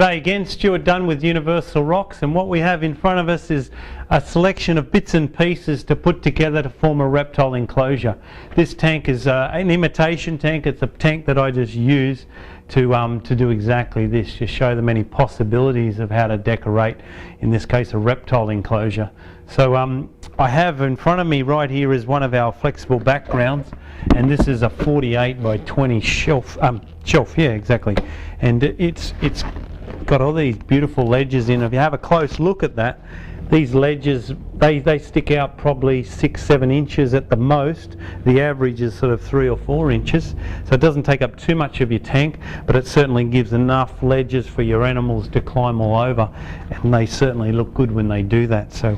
G'day again, Stuart Dunn with Universal Rocks, and what we have in front of us is a selection of bits and pieces to put together to form a reptile enclosure. This tank is an imitation tank. It's a tank that I just use to do exactly this, to show the many possibilities of how to decorate, in this case, a reptile enclosure. So I have in front of me right here is one of our flexible backgrounds, and this is a 48 by 20 shelf, yeah, exactly, and it's got all these beautiful ledges in. If you have a close look at that, these ledges, they stick out probably 6-7 inches at the most. The average is sort of 3 or 4 inches, so it doesn't take up too much of your tank, but it certainly gives enough ledges for your animals to climb all over, and they certainly look good when they do that. So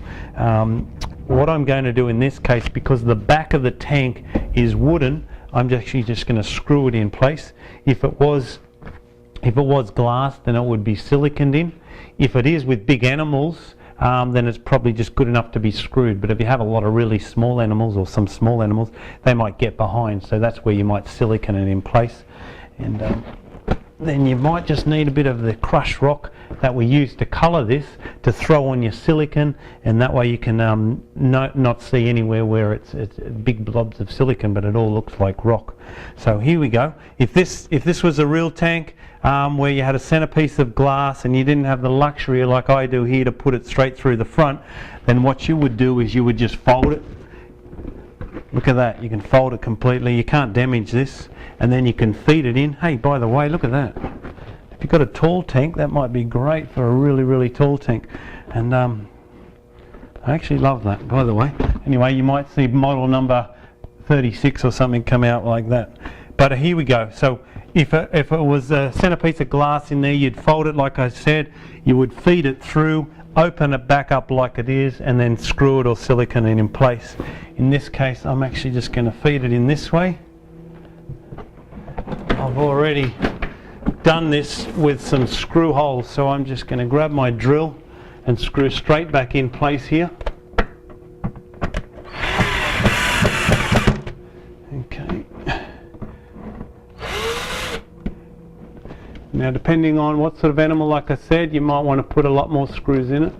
what I'm going to do in this case, because the back of the tank is wooden, I'm actually just going to screw it in place. If it was glass, then it would be siliconed in. If it is with big animals, then it's probably just good enough to be screwed. But if you have a lot of really small animals, or some small animals, they might get behind, so that's where you might silicone it in place. And then you might just need a bit of the crushed rock that we use to colour this, to throw on your silicone, and that way you can not see anywhere where it's big blobs of silicone, but it all looks like rock. So here we go. If this was a real tank, where you had a centerpiece of glass and you didn't have the luxury like I do here to put it straight through the front, then what you would do is you would just fold it. Look at that, you can fold it completely, you can't damage this, and then you can feed it in. Hey, by the way, look at that. If you've got a tall tank, that might be great for a really tall tank. And I actually love that, by the way. Anyway, you might see model number 36 or something come out like that. But here we go. So if it was a centerpiece of glass in there, you'd fold it like I said, you would feed it through, open it back up like it is, and then screw it or silicone it in place. In this case, I'm actually just going to feed it in this way. I've already done this with some screw holes, so I'm just going to grab my drill and screw straight back in place here. Okay. Now, depending on what sort of animal, like I said, you might want to put a lot more screws in it.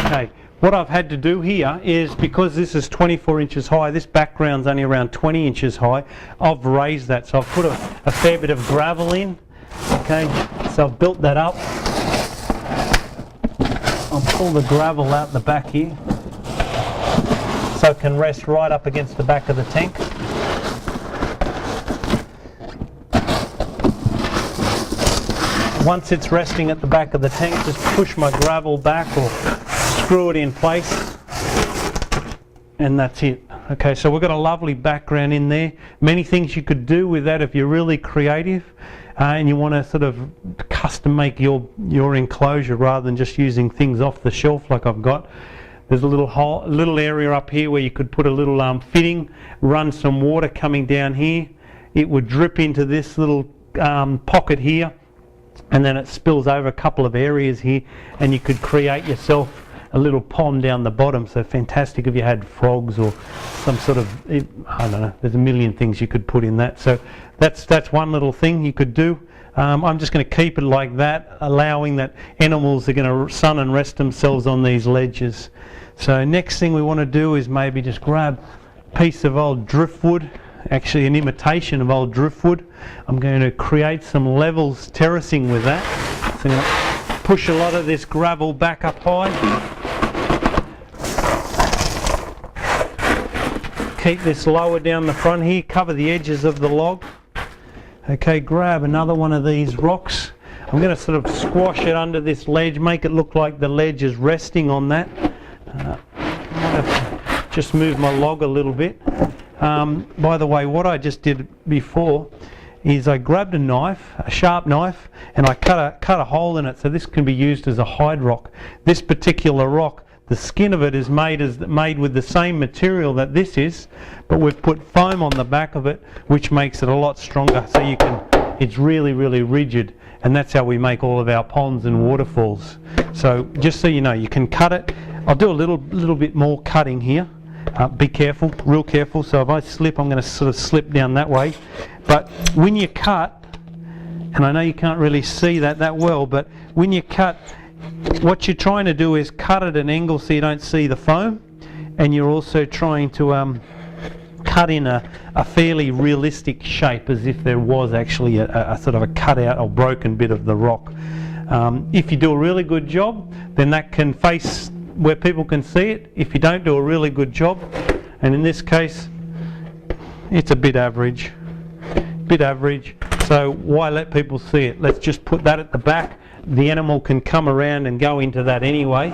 Okay, what I've had to do here is, because this is 24 inches high, this background's only around 20 inches high, I've raised that. So I've put a fair bit of gravel in. Okay, so I've built that up. I'll pull the gravel out the back here, so it can rest right up against the back of the tank. Once it's resting at the back of the tank, just push my gravel back or screw it in place, and that's it. Okay, so we've got a lovely background in there. Many things you could do with that if you're really creative, and you want to sort of custom make your enclosure rather than just using things off the shelf like I've got. There's a little area up here where you could put a little fitting, run some water coming down here. It would drip into this little pocket here, and then it spills over a couple of areas here, and you could create yourself a little pond down the bottom. So fantastic if you had frogs or some sort of, I don't know, there's a million things you could put in that. So that's one little thing you could do. I'm just going to keep it like that, allowing that animals are going to sun and rest themselves on these ledges. So next thing we want to do is maybe just grab a piece of old driftwood, actually an imitation of old driftwood. I'm going to create some levels terracing with that. So I'm going to push a lot of this gravel back up high. Keep this lower down the front here, cover the edges of the log. Okay, grab another one of these rocks. I'm going to sort of squash it under this ledge, make it look like the ledge is resting on that. I might have to just move my log a little bit. By the way, what I just did before is I grabbed a knife, a sharp knife, and I cut a hole in it, so this can be used as a hide rock. This particular rock, the skin of it is made with the same material that this is, but we've put foam on the back of it, which makes it a lot stronger. So it's really rigid, and that's how we make all of our ponds and waterfalls. So just so you know, you can cut it. I'll do a little bit more cutting here, Be careful, real careful. So if I slip, I'm going to sort of slip down that way. But when you cut, and I know you can't really see that well, but when you cut, what you're trying to do is cut at an angle so you don't see the foam, and you're also trying to cut in a fairly realistic shape, as if there was actually a sort of a cutout or broken bit of the rock. If you do a really good job, then that can face where people can see it. If you don't do a really good job, and in this case it's a bit average, so why let people see it? Let's just put that at the back. The animal can come around and go into that anyway.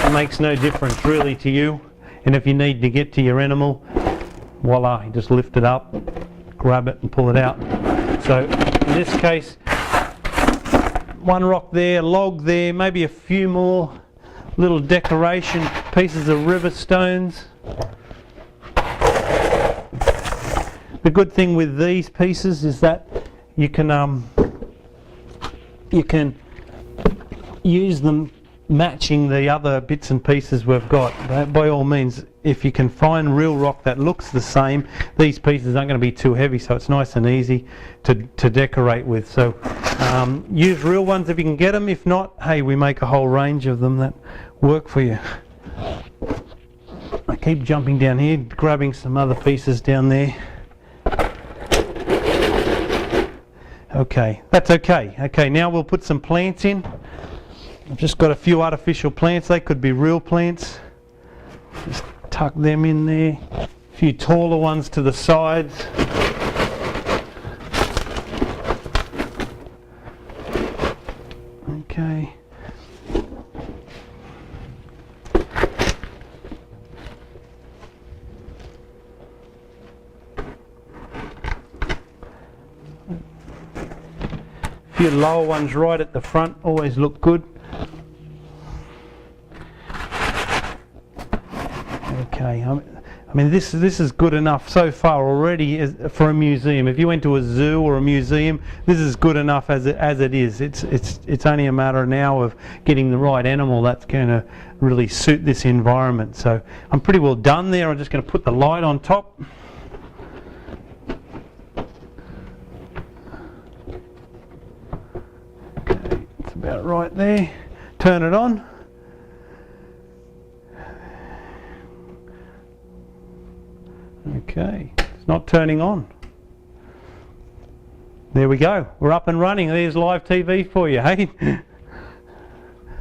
It makes no difference really to you, and if you need to get to your animal, voila, you just lift it up, grab it and pull it out. So in this case, one rock there, log there, maybe a few more little decoration pieces of river stones. The good thing with these pieces is that you can use them matching the other bits and pieces we've got. By all means, if you can find real rock that looks the same, these pieces aren't going to be too heavy, so it's nice and easy to decorate with. So use real ones if you can get them. If not, hey, we make a whole range of them that work for you. I keep jumping down here, grabbing some other pieces down there. Okay, that's okay. Okay, now we'll put some plants in. I've just got a few artificial plants. They could be real plants. Just tuck them in there. A few taller ones to the sides. Okay. A few lower ones right at the front always look good. Okay, I mean this is good enough so far already for a museum. If you went to a zoo or a museum, this is good enough as it is. It's only a matter now of getting the right animal that's going to really suit this environment. So I'm pretty well done there. I'm just going to put the light on top. Okay, it's about right there. Turn it on. Okay, it's not turning on. There we go, we're up and running. There's live TV for you, hey?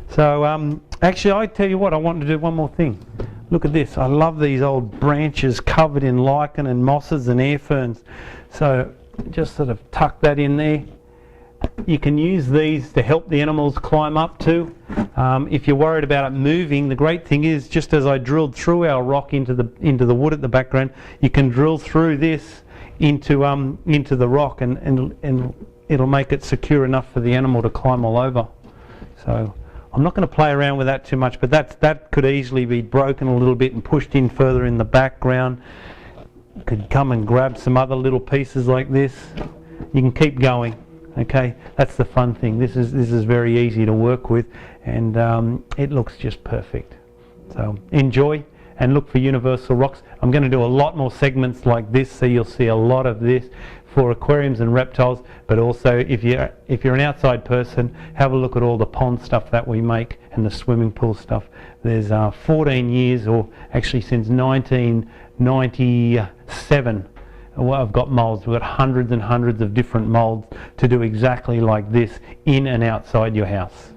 So actually I tell you what, I want to do one more thing. Look at this, I love these old branches covered in lichen and mosses and air ferns. So just sort of tuck that in there. You can use these to help the animals climb up too. If you're worried about it moving, the great thing is, just as I drilled through our rock into the wood at the background, you can drill through this into the rock, and it'll make it secure enough for the animal to climb all over. So I'm not going to play around with that too much, but that could easily be broken a little bit and pushed in further in the background. You could come and grab some other little pieces like this. You can keep going. Okay, that's the fun thing. This is very easy to work with, and it looks just perfect. So enjoy and look for universal rocks. I'm going to do a lot more segments like this, so you'll see a lot of this for aquariums and reptiles. But also, if you're an outside person, have a look at all the pond stuff that we make and the swimming pool stuff. There's 14 years, or actually since 1997. Well, I've got molds. We've got hundreds and hundreds of different molds to do exactly like this in and outside your house.